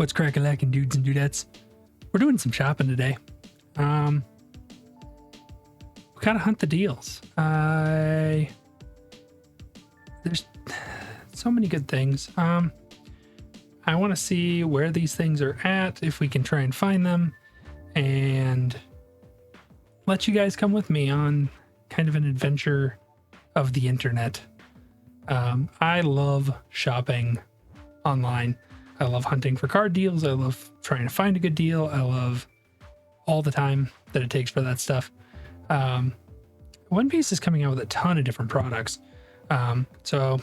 What's crack-a-lackin', dudes and dudettes? We're doing some shopping today. We gotta hunt the deals. There's so many good things. I want to see where these things are at, if we can try and find them, and let you guys come with me on kind of an adventure of the internet. I love shopping online. I love hunting for card deals. I love trying to find a good deal. I love all the time that it takes for that stuff. One Piece is coming out with a ton of different products. So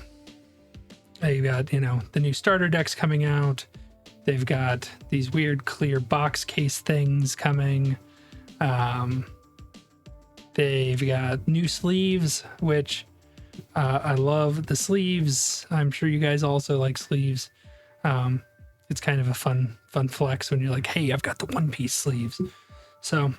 they've got, the new starter decks coming out. They've got these weird clear box case things coming. They've got new sleeves, which I love the sleeves. I'm sure you guys also like sleeves. It's kind of a fun flex when you're like, hey, I've got the One Piece sleeves. So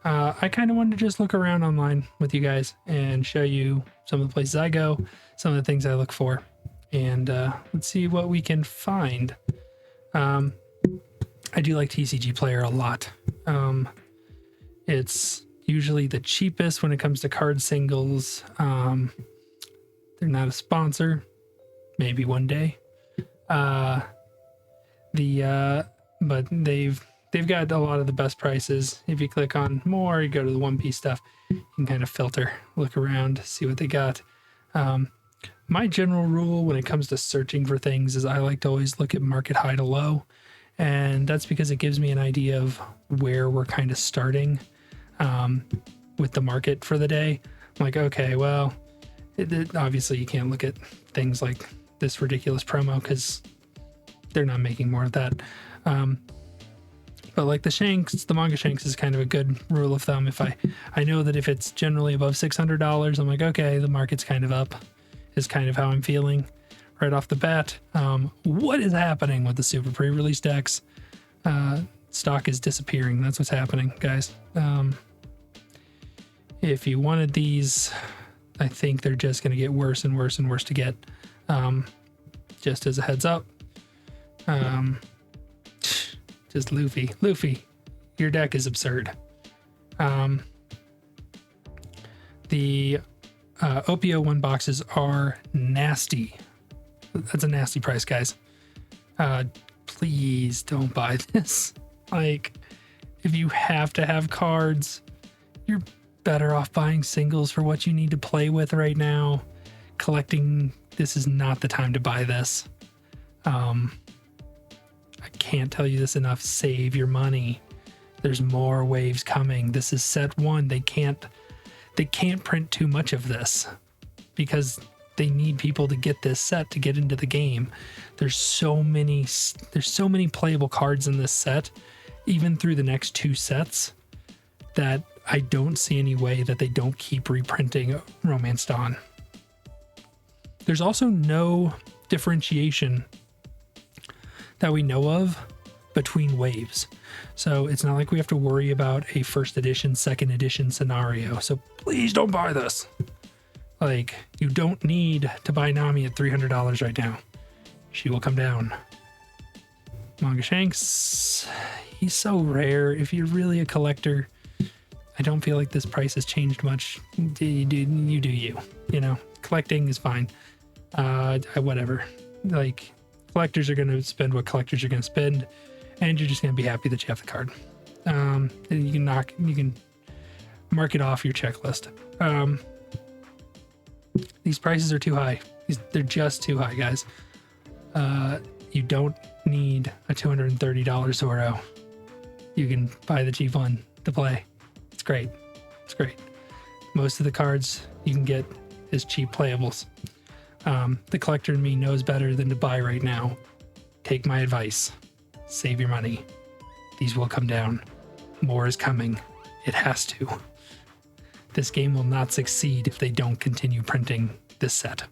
I kind of wanted to just look around online with you guys and show you some of the places I go, some of the things I look for, and let's see what we can find. I do like TCG Player a lot. It's usually the cheapest when it comes to card singles. They're not a sponsor. Maybe one day. But they've got a lot of the best prices. If you click on more, you go to the One Piece stuff, you can kind of filter, look around, see what they got. My general rule when it comes to searching for things is I like to always look at market high to low. And that's because it gives me an idea of where we're kind of starting with the market for the day. I'm like, okay, well, obviously you can't look at things like this ridiculous promo because they're not making more of that. But like the manga Shanks is kind of a good rule of thumb. If I know that if it's generally above $600, I'm like, okay, the market's kind of up, is kind of how I'm feeling right off the bat. What is happening with the super pre-release decks? Stock is disappearing. That's what's happening, guys. If you wanted these, I think they're just going to get worse and worse and worse to get. Just as a heads up. Just Luffy, your deck is absurd. The OPO 1 boxes are nasty. That's a nasty price, guys. Please don't buy this. Like, if you have to have cards, you're better off buying singles for what you need to play with right now. Collecting, this is not the time to buy this. I can't tell you this enough. Save your money. There's more waves coming. This is set 1. They can't print too much of this because they need people to get this set to get into the game. There's so many playable cards in this set, even through the next 2 sets, that I don't see any way that they don't keep reprinting Romance Dawn. There's also no differentiation that we know of between waves. So it's not like we have to worry about a first edition, second edition scenario. So please don't buy this. Like, you don't need to buy Nami at $300 right now. She will come down. Manga Shanks, he's so rare. If you're really a collector, I don't feel like this price has changed much. You do you. Collecting is fine. Whatever. Like, collectors are going to spend what collectors are going to spend, and you're just going to be happy that you have the card. You can mark it off your checklist. These prices are too high. They're just too high, guys. You don't need a $230 Zoro. You can buy the cheap one to play. It's great. Most of the cards you can get is cheap playables. The collector in me knows better than to buy right now. Take my advice. Save your money. These will come down. More is coming. It has to. This game will not succeed if they don't continue printing this set.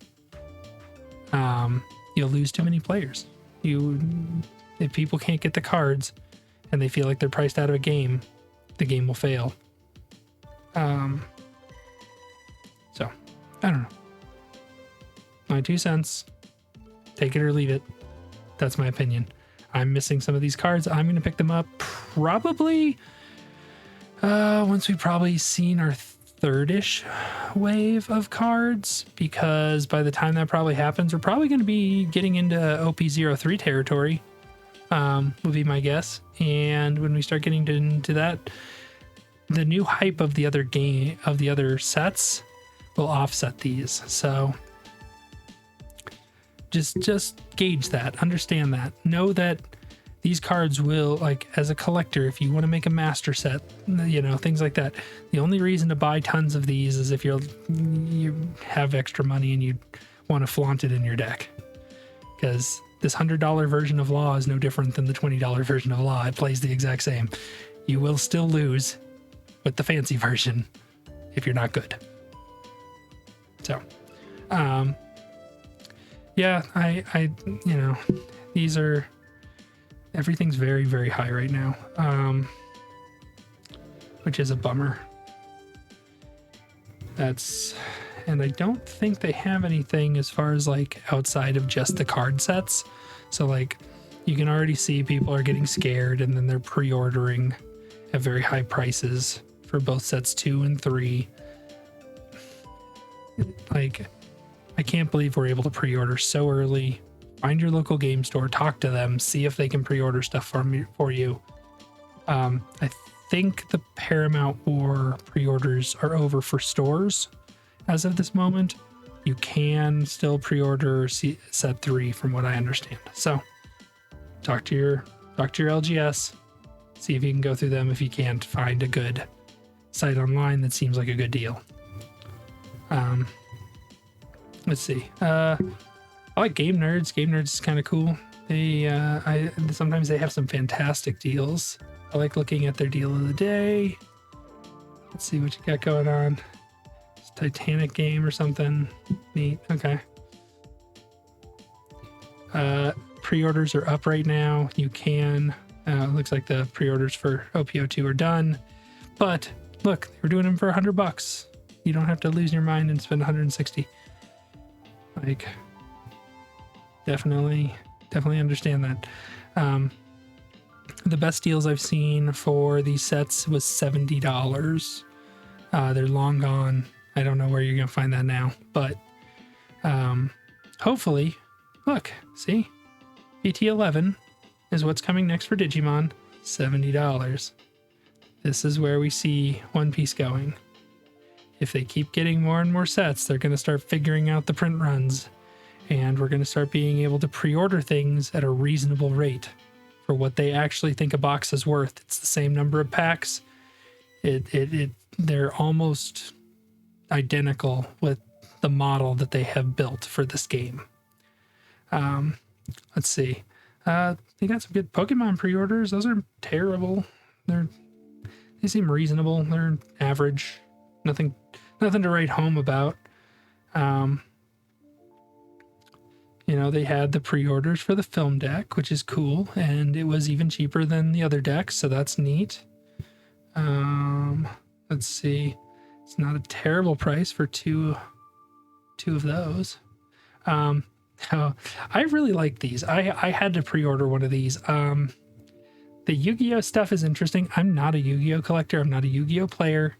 You'll lose too many players. If people can't get the cards and they feel like they're priced out of a game, the game will fail. So, I don't know. My 2 cents. Take it or leave it. That's my opinion. I'm missing some of these cards. I'm going to pick them up probably once we've probably seen our third-ish wave of cards, because by the time that probably happens, we're probably going to be getting into OP03 territory, would be my guess. And when we start getting into that, the new hype of the other sets will offset these. So just gauge that, understand that, know that these cards will, like, as a collector, if you want to make a master set, you know, things like that, the only reason to buy tons of these is if you have extra money and you want to flaunt it in your deck, because this $100 version of Law is no different than the $20 version of Law. It plays the exact same. You will still lose with the fancy version if you're not good. So yeah, I you know, these are, everything's very, very high right now, which is a bummer. And I don't think they have anything as far as like outside of just the card sets. So like you can already see people are getting scared and then they're pre-ordering at very high prices for both sets 2 and 3. Like, I can't believe we're able to pre-order so early. Find your local game store, talk to them, see if they can pre-order stuff for you. I think the Paramount War pre-orders are over for stores as of this moment. You can still pre-order set 3 from what I understand. So talk to your LGS, see if you can go through them if you can't find a good site online that seems like a good deal. Let's see. I like Game Nerds. Game Nerds is kind of cool. They sometimes they have some fantastic deals. I like looking at their deal of the day. Let's see what you got going on. It's a Titanic game or something. Neat. Okay. Pre-orders are up right now. You can. Looks like the pre-orders for OPO2 are done. But look, we're doing them for $100. You don't have to lose your mind and spend 160. Like, definitely understand that. The best deals I've seen for these sets was $70. They're long gone. I don't know where you're gonna find that now, but hopefully, look, see, PT11 is what's coming next for Digimon. $70. This is where we see One Piece going. If they keep getting more and more sets, they're going to start figuring out the print runs, and we're going to start being able to pre-order things at a reasonable rate for what they actually think a box is worth. It's the same number of packs. They're almost identical with the model that they have built for this game. Let's see. They got some good Pokemon pre-orders. Those are terrible. They seem reasonable. They're average. Nothing to write home about. You know, they had the pre-orders for the film deck, which is cool, and it was even cheaper than the other decks, so that's neat. Let's see. It's not a terrible price for two of those. Oh, I really like these. I had to pre-order one of these. The Yu-Gi-Oh stuff is interesting. I'm not a Yu-Gi-Oh collector. I'm not a Yu-Gi-Oh player.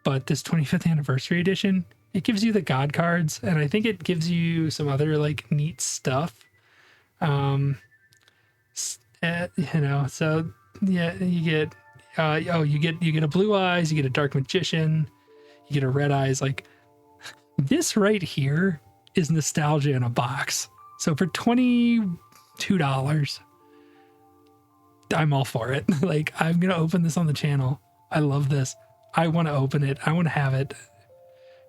But this 25th anniversary edition, it gives you the God cards, and I think it gives you some other like neat stuff. You know, so yeah, you get you get a Blue Eyes, you get a Dark Magician, you get a Red Eyes. Like, this right here is nostalgia in a box. So for $22, I'm all for it. Like, I'm gonna open this on the channel. I love this. I want to open it. I want to have it,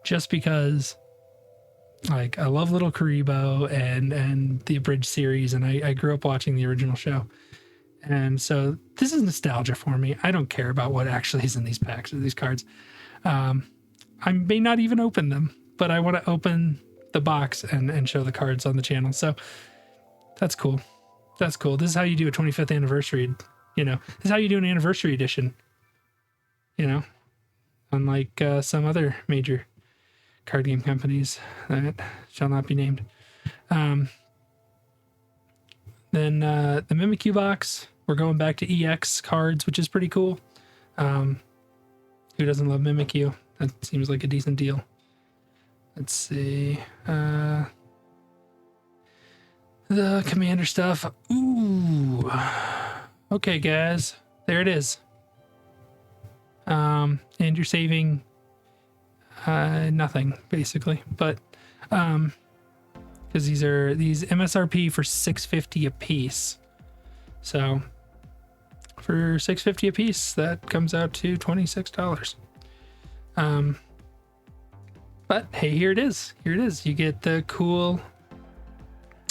just because, like, I love Little Karibo and the Abridged series, and I grew up watching the original show. And so this is nostalgia for me. I don't care about what actually is in these packs or these cards. I may not even open them, but I want to open the box and show the cards on the channel. So that's cool. That's cool. This is how you do a 25th anniversary, you know. This is how you do an anniversary edition, you know. Unlike some other major card game companies that shall not be named. Then the Mimikyu box, we're going back to EX cards, which is pretty cool. Who doesn't love Mimikyu? That seems like a decent deal. Let's see. The commander stuff. Ooh. Okay, guys. There it is. And you're saving nothing, basically. But because these MSRP for $6.50 a piece. So for $6.50 a piece, that comes out to $26. But hey, here it is. Here it is. You get the cool,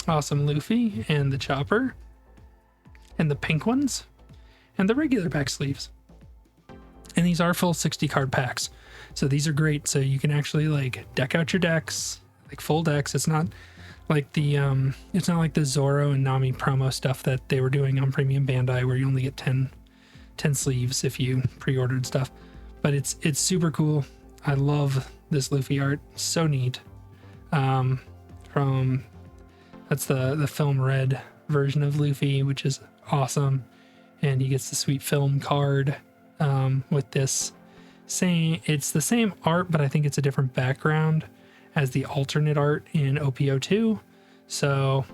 awesome Luffy and the Chopper and the pink ones and the regular pack sleeves. And these are full 60 card packs. So these are great. So you can actually like deck out your decks, like full decks. It's not like the Zoro and Nami promo stuff that they were doing on Premium Bandai where you only get 10 sleeves if you pre-ordered stuff. But it's super cool. I love this Luffy art. So neat. That's the film red version of Luffy, which is awesome. And he gets the sweet film card with this it's the same art, but I think it's a different background as the alternate art in OPO2. So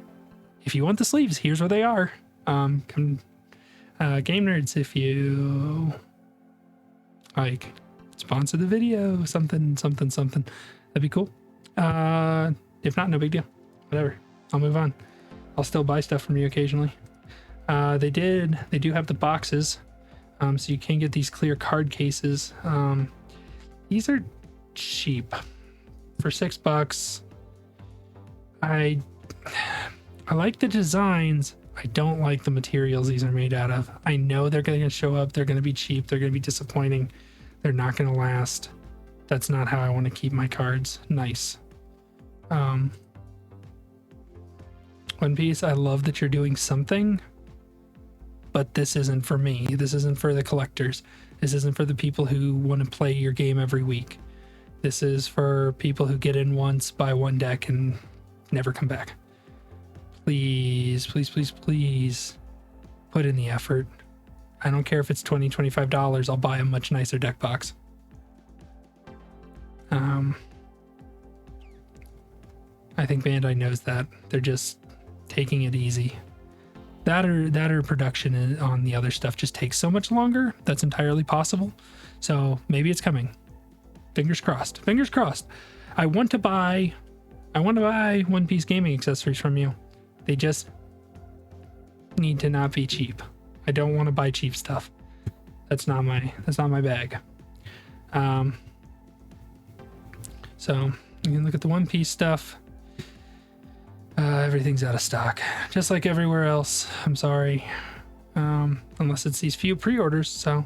if you want the sleeves, here's where they are. Game Nerds, if you like, sponsor the video, something, that'd be cool. If not, no big deal. Whatever. I'll move on. I'll still buy stuff from you occasionally. They do have the boxes. So you can get these clear card cases. These are cheap for $6. I like the designs. I don't like the materials these are made out of. I know they're going to show up. They're going to be cheap. They're going to be disappointing. They're not going to last. That's not how I want to keep my cards nice. One Piece, I love that you're doing something, but this isn't for me. This isn't for the collectors. This isn't for the people who want to play your game every week. This is for people who get in once, buy one deck, and never come back. Please, please, please, please put in the effort. I don't care if it's $20, $25. I'll buy a much nicer deck box. I think Bandai knows that. They're just taking it easy. That or production on the other stuff just takes so much longer. That's entirely possible. So maybe it's coming. Fingers crossed. Fingers crossed. I want to buy One Piece gaming accessories from you. They just need to not be cheap. I don't want to buy cheap stuff. That's not my bag. So you can look at the One Piece stuff. Everything's out of stock, just like everywhere else. I'm sorry, unless it's these few pre-orders. So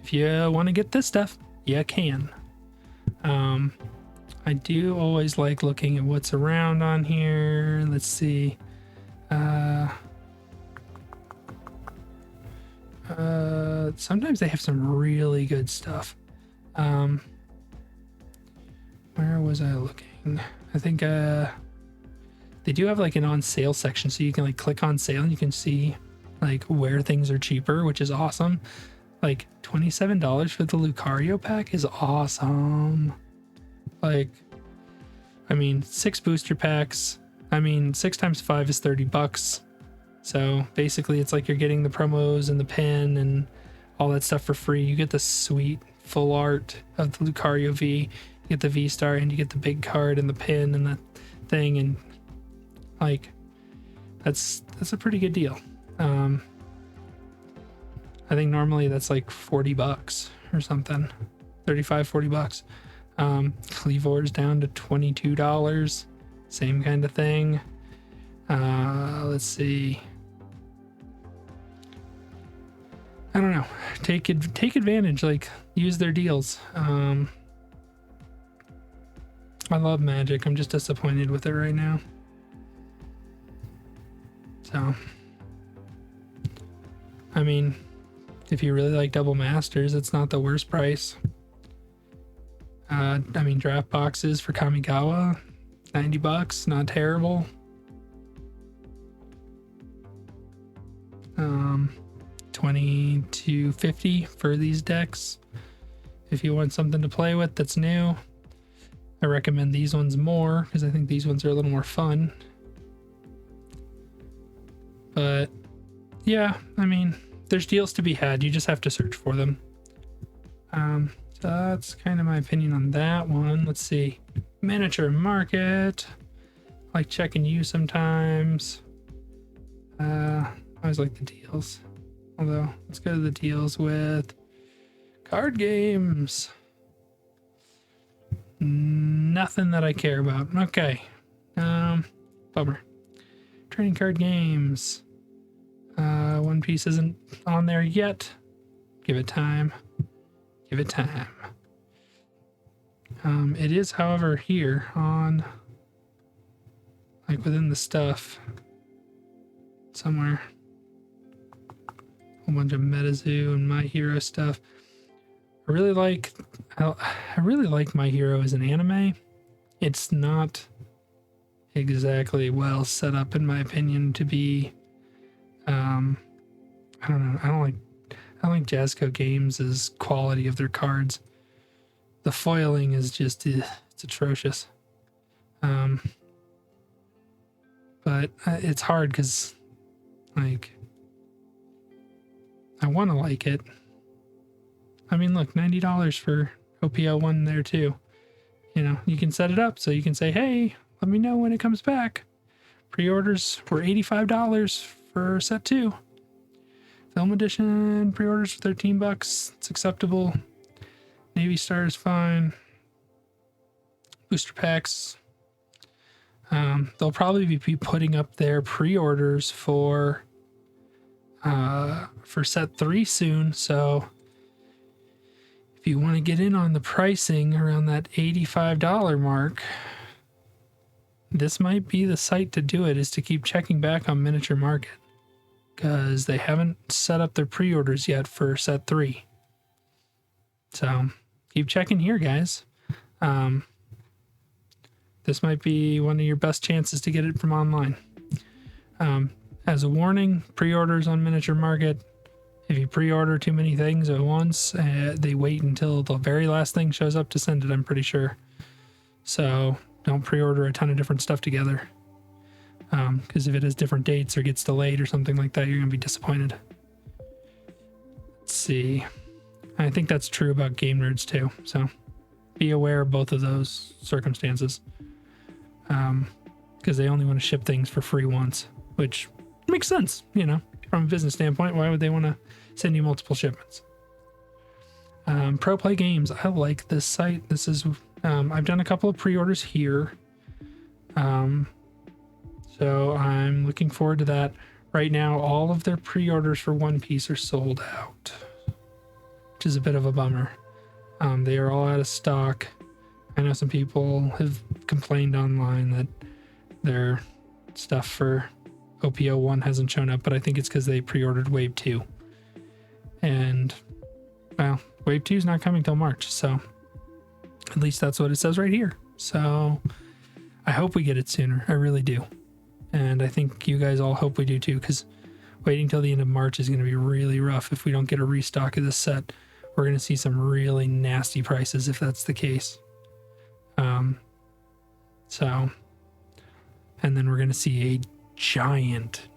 if you want to get this stuff, you can. I do always like looking at what's around on here. Let's see. Sometimes they have some really good stuff. Where was I looking? I think they do have like an on sale section, so you can like click on sale and you can see like where things are cheaper, which is awesome. Like $27 for the Lucario pack is awesome. Like, I mean, 6 booster packs. I mean, 6 times 5 is $30. So basically it's like you're getting the promos and the pin and all that stuff for free. You get the sweet full art of the Lucario V, you get the V-Star, and you get the big card and the pin and the thing, and like that's a pretty good deal. I think normally that's like $40 or something, $35-40. Cleavor's down to $22, same kind of thing. Let's see. I don't know. Take advantage. Like, use their deals. I love Magic. I'm just disappointed with it right now. So, I mean, if you really like Double Masters, it's not the worst price. I mean, draft boxes for Kamigawa, $90, not terrible. 20 to 50 for these decks. If you want something to play with that's new, I recommend these ones more because I think these ones are a little more fun. But yeah, I mean, there's deals to be had. You just have to search for them. So that's kind of my opinion on that one. Let's see. Miniature market. I like checking you sometimes. I always like the deals. Although, let's go to the deals with card games. Nothing that I care about. Okay. Bummer. Trading card games. One Piece isn't on there yet. Give it time. Give it time. It is, however, here on, like, within the stuff somewhere. A whole bunch of MetaZoo and My Hero stuff. I really like My Hero as an anime. It's not exactly well set up, in my opinion, to be. I don't know. I don't like Jazzco Games' quality of their cards. The foiling is just it's atrocious. But it's hard because, like, I want to like it. I mean, look, $90 for OPL1 there too. You know, you can set it up so you can say, hey, let me know when it comes back. Pre-orders were $85 for set 2. Film edition pre-orders for $13. It's acceptable. Navy Star is fine. Booster packs. They'll probably be putting up their pre-orders for set 3 soon. So if you want to get in on the pricing around that $85 mark, this might be the site to do it, is to keep checking back on Miniature Market, because they haven't set up their pre-orders yet for set 3. So keep checking here, guys. This might be one of your best chances to get it from online. As a warning, pre-orders on Miniature Market, if you pre-order too many things at once, they wait until the very last thing shows up to send it, I'm pretty sure. So don't pre-order a ton of different stuff together. Because if it has different dates or gets delayed or something like that, you're going to be disappointed. Let's see. I think that's true about Game Nerds too. So be aware of both of those circumstances. Because they only want to ship things for free once, which makes sense, you know, from a business standpoint. Why would they want to send you multiple shipments? Pro Play Games. I like this site. This is, I've done a couple of pre-orders here. So I'm looking forward to that. Right now, all of their pre-orders for One Piece are sold out, which is a bit of a bummer. They are all out of stock. I know some people have complained online that their stuff for OPO1 hasn't shown up, but I think it's because they pre-ordered Wave 2. And, well, Wave 2 is not coming till March, so at least that's what it says right here. So I hope we get it sooner. I really do. And I think you guys all hope we do too, because waiting till the end of March is going to be really rough. If we don't get a restock of this set, we're going to see some really nasty prices if that's the case. And then we're going to see a giant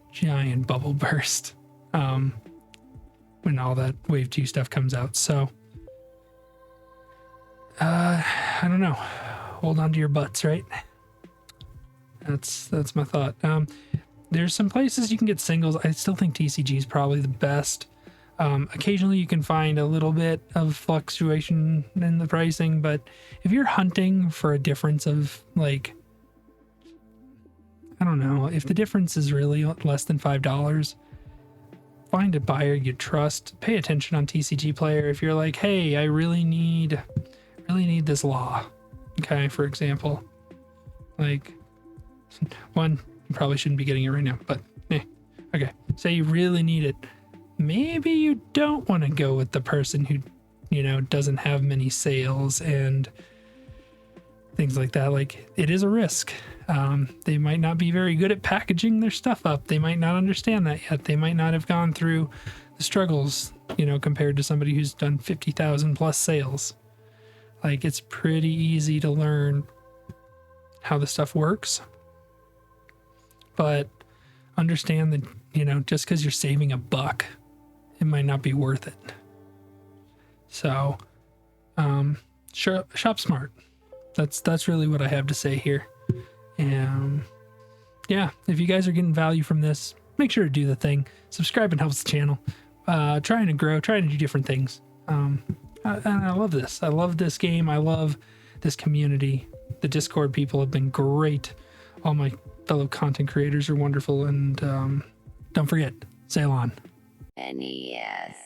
bubble burst when all that Wave 2 stuff comes out. So, I don't know. Hold on to your butts, right? That's my thought. There's some places you can get singles. I still think TCG is probably the best. Occasionally you can find a little bit of fluctuation in the pricing, but if you're hunting for a difference of, like, I don't know, if the difference is really less than $5, find a buyer you trust. Pay attention on TCG Player. If you're like, hey, I really need this law, okay, for example, like, one, you probably shouldn't be getting it right now, but okay, say you really need it. Maybe you don't want to go with the person who, you know, doesn't have many sales and things like that. Like, it is a risk. They might not be very good at packaging their stuff up. They might not understand that yet. They might not have gone through the struggles, compared to somebody who's done 50,000 plus sales. Like, it's pretty easy to learn how the stuff works. But understand that, just because you're saving $1, it might not be worth it. So, shop smart. That's really what I have to say here. And yeah, if you guys are getting value from this, make sure to do the thing. Subscribing helps the channel. Trying to grow, trying to do different things. And I love this. I love this game. I love this community. The Discord people have been great. All my fellow content creators are wonderful. And don't forget, sail on. NES.